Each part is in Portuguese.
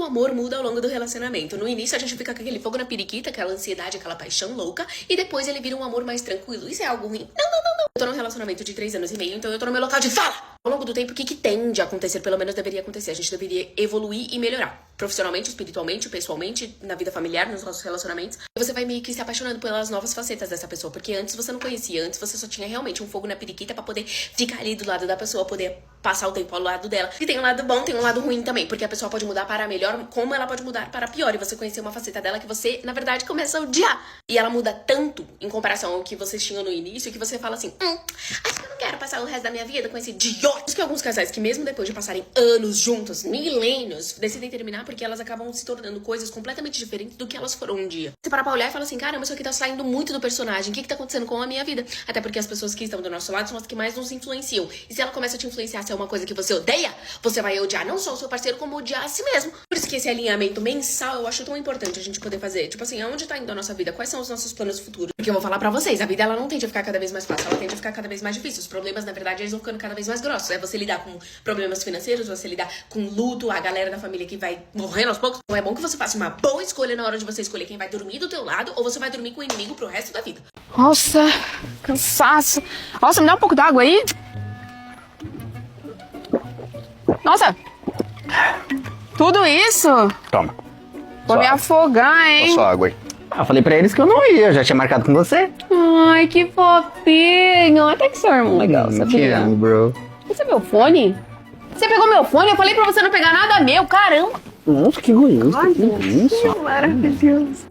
o amor muda ao longo do relacionamento. No início a gente fica com aquele fogo na periquita, aquela ansiedade, aquela paixão louca, e depois ele vira um amor mais tranquilo. Isso é algo ruim? Não. Eu tô num relacionamento de 3 anos e meio, então eu tô no meu local de fala. Ao longo do tempo, o que tende a acontecer? Pelo menos deveria acontecer. A gente deveria evoluir e melhorar. Profissionalmente, espiritualmente, pessoalmente, na vida familiar, nos nossos relacionamentos. E você vai meio que se apaixonando pelas novas facetas dessa pessoa. Porque antes você não conhecia. Antes você só tinha realmente um fogo na periquita pra poder ficar ali do lado da pessoa, poder passar o tempo ao lado dela. E tem um lado bom, tem um lado ruim também. Porque a pessoa pode mudar para melhor, como ela pode mudar para pior. E você conhecer uma faceta dela que você, na verdade, começa a odiar. E ela muda tanto em comparação ao que vocês tinham no início, que você fala assim, acho que eu não quero passar o resto da minha vida com esse idiota. Por isso que alguns casais que mesmo depois de passarem anos juntos, milênios, decidem terminar porque elas acabam se tornando coisas completamente diferentes do que elas foram um dia. Você para pra olhar e fala assim, caramba, isso aqui tá saindo muito do personagem. O que tá acontecendo com a minha vida? Até porque as pessoas que estão do nosso lado são as que mais nos influenciam. E se ela começa a te influenciar se é uma coisa que você odeia, você vai odiar não só o seu parceiro, como odiar a si mesmo. Por isso que esse alinhamento mensal eu acho tão importante a gente poder fazer. Tipo assim, aonde tá indo a nossa vida? Quais são os nossos planos futuros? Porque eu vou falar pra vocês, a vida ela não tende a ficar cada vez mais fácil, ela tende a ficar cada vez mais difícil. Os problemas, na verdade, eles vão ficando cada vez mais grossos. É você lidar com problemas financeiros, você lidar com luto, a galera da família que vai morrendo aos poucos. Então é bom que você faça uma boa escolha na hora de você escolher quem vai dormir do teu lado ou você vai dormir com o inimigo pro resto da vida. Nossa, cansaço. Nossa, me dá um pouco d'água aí. Nossa, tudo isso? Toma. Vou me afogar, hein? Só água aí. Eu falei pra eles que eu não ia, eu já tinha marcado com você. Ai, que fofinho. Até que seu irmão legal, Te sabia? amo, bro. Esse é meu fone? Você pegou meu fone? Eu falei pra você não pegar nada meu, caramba. Nossa, que gostoso. Ai, que maravilhoso.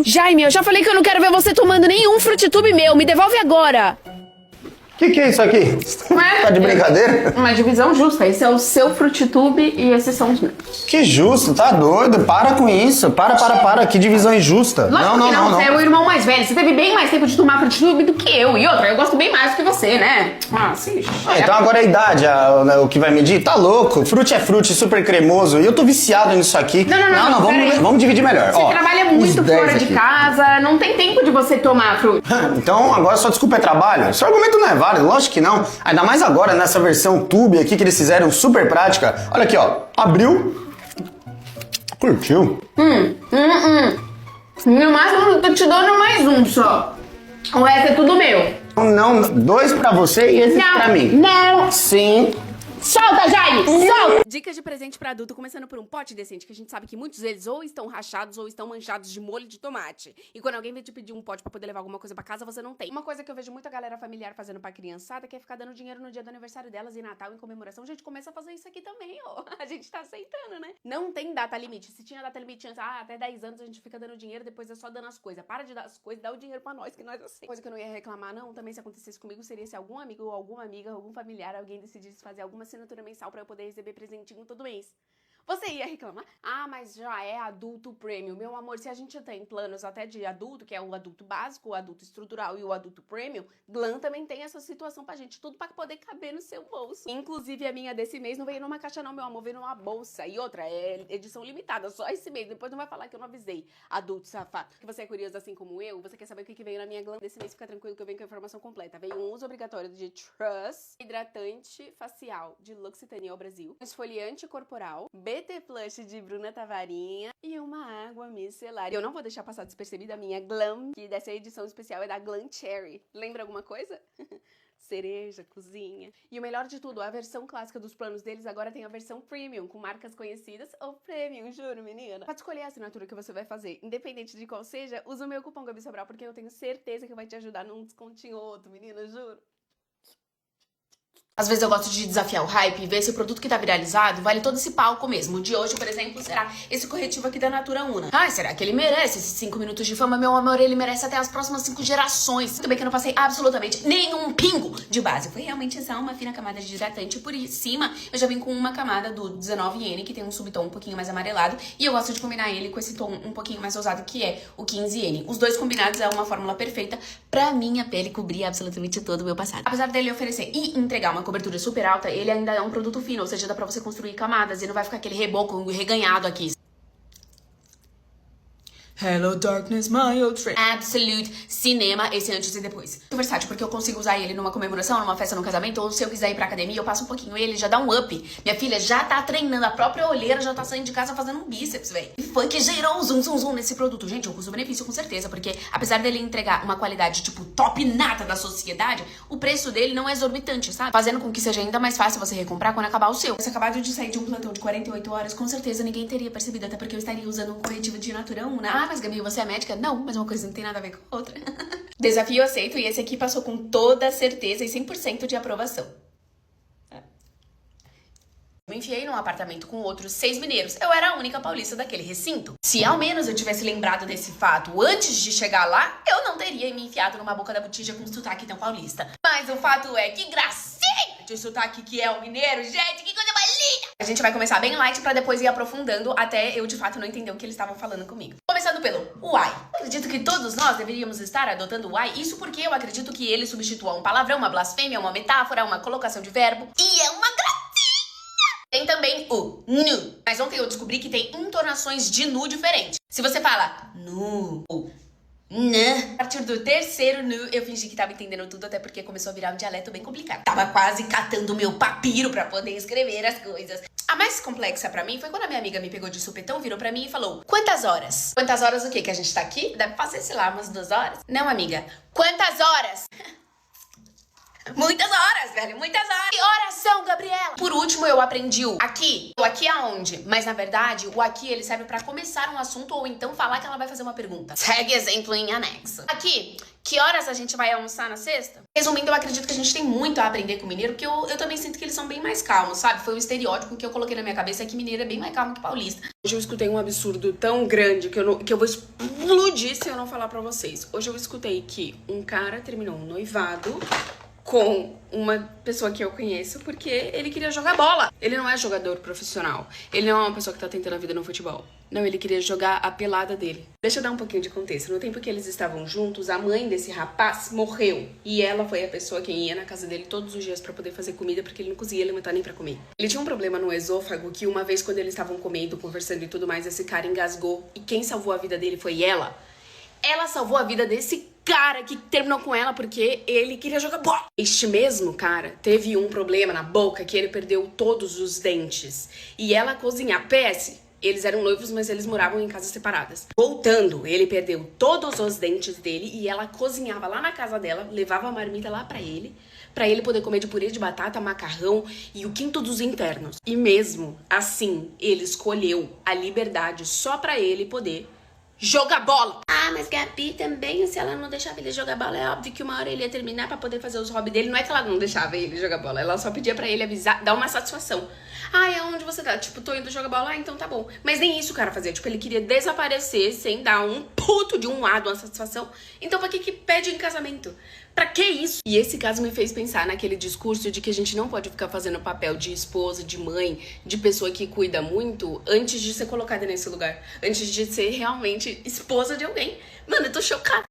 Jaime, eu já falei que eu não quero ver você tomando nenhum frutitube meu. Me devolve agora. Que é isso aqui? Tá de brincadeira? Uma divisão justa. Esse é o seu frutitube e esses são os meus. Que justo, tá doido? Para com isso. Para. Que divisão injusta. Lógico que não. Você é o irmão mais velho. Você teve bem mais tempo de tomar frutitube do que eu. E outra, eu gosto bem mais do que você, né? Ah, sim. Então agora a idade, o que vai medir? Tá louco. Frute é frute, super cremoso. E eu tô viciado nisso aqui. Não, vamos dividir melhor. Você trabalha muito fora de casa, não tem tempo de você tomar fruta. Então agora sua desculpa é trabalho? Seu argumento não é válido, lógico que não. Ainda mais agora nessa versão tube aqui que eles fizeram super prática. Olha aqui, ó. Abriu. Curtiu? No máximo eu tô te dando mais um só. O resto é tudo meu. Não, 2 pra você e esse pra mim. Não. Sim. Solta, Jaime! Solta! Dicas de presente pra adulto, começando por um pote decente, que a gente sabe que muitos deles ou estão rachados ou estão manchados de molho de tomate. E quando alguém vem te pedir um pote pra poder levar alguma coisa pra casa, você não tem. Uma coisa que eu vejo muita galera familiar fazendo pra criançada, que é ficar dando dinheiro no dia do aniversário delas e Natal em comemoração. A gente começa a fazer isso aqui também, ó. A gente tá aceitando, né? Não tem data limite. Se tinha data limite antes, até 10 anos a gente fica dando dinheiro, depois é só dando as coisas. Para de dar as coisas, dá o dinheiro pra nós, que nós aceitamos. Coisa que eu não ia reclamar, não, também se acontecesse comigo, seria se algum amigo ou alguma amiga, algum familiar, alguém decidisse fazer alguma assinatura mensal pra eu poder receber presentinho todo mês. Você ia reclamar? Ah, mas já é adulto premium. Meu amor, se a gente tem planos até de adulto, que é o adulto básico, o adulto estrutural e o adulto premium, Glam também tem essa situação pra gente. Tudo pra poder caber no seu bolso. Inclusive, a minha desse mês não veio numa caixa não, meu amor, veio numa bolsa. E outra, é edição limitada, só esse mês. Depois não vai falar que eu não avisei, adulto safado. Que você é curioso assim como eu, você quer saber o que veio na minha Glam desse mês, fica tranquilo que eu venho com a informação completa. Veio um uso obrigatório de Trust, hidratante facial de L'Occitanie ao Brasil, esfoliante corporal, BT Plush de Bruna Tavarinha e uma água micelar. Eu não vou deixar passar despercebida a minha Glam, que dessa edição especial é da Glam Cherry. Lembra alguma coisa? Cereja, cozinha. E o melhor de tudo, a versão clássica dos planos deles agora tem a versão premium, com marcas conhecidas ou premium, juro, menina. Pode escolher a assinatura que você vai fazer. Independente de qual seja, usa o meu cupom Gabi Sobral, porque eu tenho certeza que vai te ajudar num descontinho ou outro, menina, juro. Às vezes eu gosto de desafiar o hype e ver se o produto que tá viralizado vale todo esse palco mesmo. O de hoje, por exemplo, será esse corretivo aqui da Natura Una. Ai, será que ele merece esses 5 minutos de fama? Meu amor, ele merece até as próximas 5 gerações. Tudo bem que eu não passei absolutamente nenhum pingo de base. Foi realmente só uma fina camada de hidratante. Por cima, eu já vim com uma camada do 19N, que tem um subtom um pouquinho mais amarelado. E eu gosto de combinar ele com esse tom um pouquinho mais ousado, que é o 15N. Os dois combinados é uma fórmula perfeita pra minha pele cobrir absolutamente todo o meu passado. Apesar dele oferecer e entregar uma cobertura super alta, ele ainda é um produto fino, ou seja, dá pra você construir camadas e não vai ficar aquele reboco reganhado aqui. Hello darkness, my old friend. Absolute cinema, esse antes e depois. Muito versátil, porque eu consigo usar ele numa comemoração, numa festa, num casamento, ou se eu quiser ir pra academia, eu passo um pouquinho ele, já dá um up. Minha filha já tá treinando, a própria olheira já tá saindo de casa fazendo um bíceps, velho. E foi que gerou um zoom nesse produto. Gente, o custo-benefício com certeza, porque apesar dele entregar uma qualidade, tipo, top nata da sociedade, o preço dele não é exorbitante, sabe? Fazendo com que seja ainda mais fácil você recomprar quando acabar o seu. Se acabado de sair de um plantão de 48 horas, com certeza ninguém teria percebido, até porque eu estaria usando um corretivo de naturão, né? Ah, mas Gabi, você é médica? Não, mas uma coisa não tem nada a ver com a outra. Desafio aceito, e esse aqui passou com toda certeza e 100% de aprovação. Me enfiei num apartamento com outros 6 mineiros. Eu era a única paulista daquele recinto. Se ao menos eu tivesse lembrado desse fato antes de chegar lá, eu não teria me enfiado numa boca da botija com sotaque tão paulista. Mas o fato é que gracinha de sotaque que é o mineiro, gente, que coisa mais linda! A gente vai começar bem light pra depois ir aprofundando até eu de fato não entender o que eles estavam falando comigo. Começando pelo uai. Acredito que todos nós deveríamos estar adotando o uai, isso porque eu acredito que ele substitua um palavrão, uma blasfêmia, uma metáfora, uma colocação de verbo. E é uma gracinha! Tem também o nu. Mas ontem eu descobri que tem entonações de nu diferentes. Se você fala nu ou nã, a partir do terceiro nu, eu fingi que tava entendendo tudo, até porque começou a virar um dialeto bem complicado. Tava quase catando meu papiro pra poder escrever as coisas. A mais complexa pra mim foi quando a minha amiga me pegou de supetão, virou pra mim e falou: quantas horas? Quantas horas o quê? Que a gente tá aqui? Deve fazer, sei lá, umas 2 horas? Não, amiga. Quantas horas? Muitas horas, velho, muitas horas. Que horas são, Gabriela? Por último, eu aprendi o aqui. O aqui aonde? Mas, na verdade, o aqui, ele serve pra começar um assunto ou então falar que ela vai fazer uma pergunta. Segue exemplo em anexo. Aqui, que horas a gente vai almoçar na sexta? Resumindo, eu acredito que a gente tem muito a aprender com mineiro, porque eu também sinto que eles são bem mais calmos, sabe? Foi um estereótipo que eu coloquei na minha cabeça, é que mineiro é bem mais calmo que paulista. Hoje eu escutei um absurdo tão grande que eu vou explodir se eu não falar pra vocês. Hoje eu escutei que um cara terminou um noivado com uma pessoa que eu conheço porque ele queria jogar bola. Ele não é jogador profissional. Ele não é uma pessoa que tá tentando a vida no futebol. Não, ele queria jogar a pelada dele. Deixa eu dar um pouquinho de contexto. No tempo que eles estavam juntos, a mãe desse rapaz morreu. E ela foi a pessoa que ia na casa dele todos os dias pra poder fazer comida, porque ele não conseguia levantar nem pra comer. Ele tinha um problema no esôfago que uma vez quando eles estavam comendo, conversando e tudo mais, esse cara engasgou. E quem salvou a vida dele foi ela. Ela salvou a vida desse cara que terminou com ela porque ele queria jogar bola. Este mesmo cara teve um problema na boca que ele perdeu todos os dentes. E ela cozinhava. PS, eles eram noivos, mas eles moravam em casas separadas. Voltando, ele perdeu todos os dentes dele e ela cozinhava lá na casa dela, levava a marmita lá pra ele poder comer de purê de batata, macarrão e o quinto dos internos. E mesmo assim, ele escolheu a liberdade só pra ele poder jogar bola. Ah, mas Gabi também, se ela não deixava ele jogar bola, é óbvio que uma hora ele ia terminar pra poder fazer os hobbies dele. Não é que ela não deixava ele jogar bola, ela só pedia pra ele avisar, dar uma satisfação. Ah, é onde você tá? Tipo, tô indo jogar bola, ah, então tá bom. Mas nem isso o cara fazia, tipo, ele queria desaparecer sem dar um puto de um lado, uma satisfação. Então pra que pede em casamento? Pra que isso? E esse caso me fez pensar naquele discurso de que a gente não pode ficar fazendo papel de esposa, de mãe, de pessoa que cuida muito antes de ser colocada nesse lugar. Antes de ser realmente esposa de alguém. Mano, eu tô chocada.